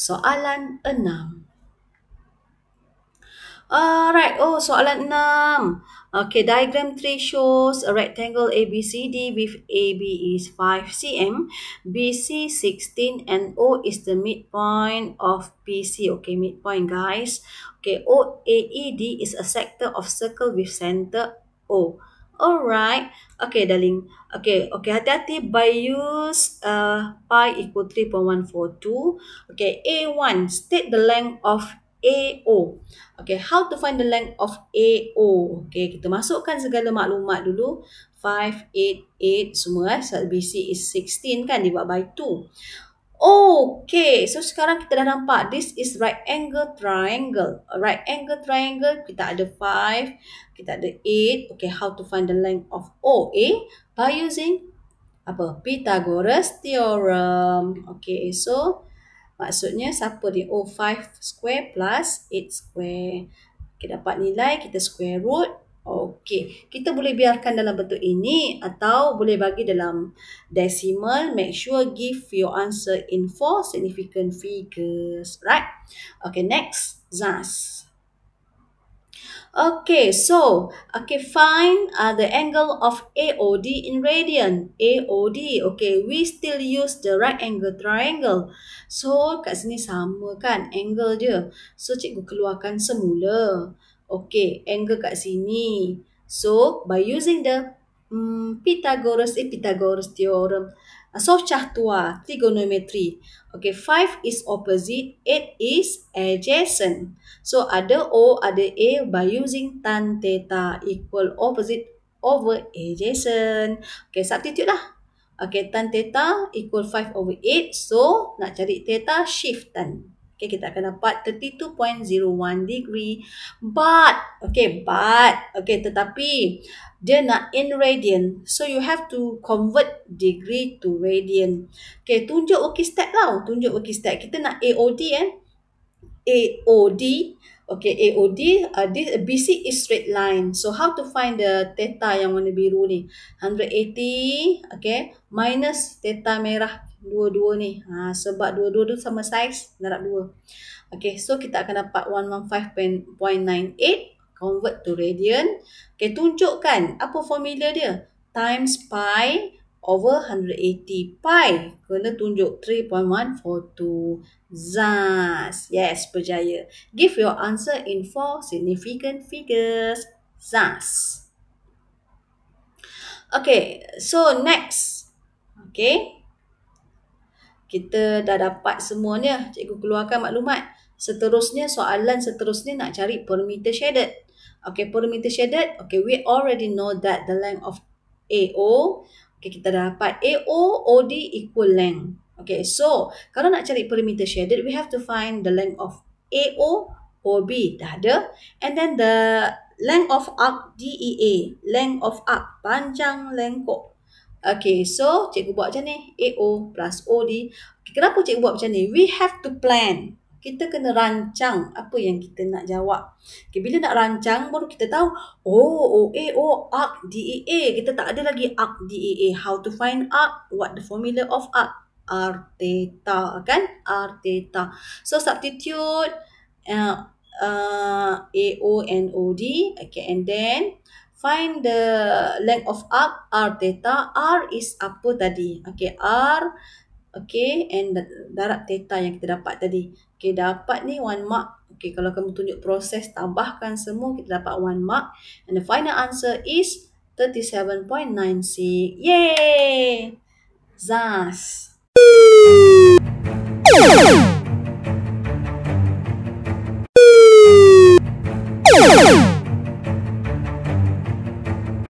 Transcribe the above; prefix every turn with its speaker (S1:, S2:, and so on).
S1: Soalan 6. Alright, soalan 6. Okay, diagram 3 shows a rectangle ABCD with AB is 5 cm, BC 16 and O is the midpoint of PC. Okay, midpoint guys. Okay, OAED is a sector of circle with center O. Alright. Okay, darling. Okay, hati-hati by use pi equal 3.142. Okay, A1, state the length of AO. Okay, how to find the length of AO? Okay, kita masukkan segala maklumat dulu. 5, 8, 8 semua. So BC is 16 kan, divide by 2. Okay, so sekarang kita dah nampak this is right angle triangle. A right angle triangle, kita ada 5, kita ada 8. Okay, how to find the length of OA? By using apa? Pythagoras theorem. Okay, so maksudnya siapa dia? 5 square plus 8 square. Kita dapat nilai, kita square root. Okey, kita boleh biarkan dalam bentuk ini atau boleh bagi dalam decimal. Make sure give your answer in 4 significant figures. Right? Okay, next. Zaz. Okay, so, find the angle of AOD in radian. AOD, okay, we still use the right angle triangle. So, kat sini sama kan, angle je. So, cikgu keluarkan semula. Okay, angle kat sini. So, by using the Pythagoras theorem. So, cah tua, trigonometry. Okay, 5 is opposite, 8 is adjacent. So, ada O, ada A by using tan theta equal opposite over adjacent. Okay, substitute lah. Okay, tan theta equal 5 over 8. So, nak cari theta, shift tan. Okay, kita akan dapat 32.01 degree. But, tetapi dia nak in radian. So, you have to convert degree to radian. Okay, tunjuk working step tau. Kita nak AOD kan. AOD. Okay, AOD. This BC is straight line. So, how to find the theta yang warna biru ni? 180. Okay, minus theta merah. Dua-dua ni. Sebab dua-dua tu sama saiz. Darab 2. Okay, so kita akan dapat 115.98. Convert to radian. Okay, tunjukkan apa formula dia. Times pi over 180 pi. Kena tunjuk 3.142. Zaz. Yes, berjaya. Give your answer in 4 significant figures. Zaz. Okay, so next. Okay. Kita dah dapat semuanya. Cikgu keluarkan maklumat. Seterusnya, soalan seterusnya nak cari perimeter shaded. Okay, perimeter shaded. Okay, we already know that the length of AO. Okay, kita dah dapat AO, OD equal length. Okay, so kalau nak cari perimeter shaded, we have to find the length of AO, OB. Dah ada. And then the length of arc DEA. Length of arc, panjang lengkok. Okay, so cikgu buat macam ni. AO plus OD. Okay, kenapa cikgu buat macam ni? We have to plan. Kita kena rancang apa yang kita nak jawab. Okay, bila nak rancang, baru kita tahu, OA, arc DEA. Kita tak ada lagi arc DEA. How to find arc? What the formula of arc? R theta, kan? R theta. So, substitute AO and OD. Okay, and then find the length of arc, R theta. R is apa tadi? Okay, R. Okay, and darab theta yang kita dapat tadi. Okay, dapat ni 1 mark. Okay, kalau kamu tunjuk proses, tambahkan semua, kita dapat 1 mark. And the final answer is 37.96. Yay! Zaz.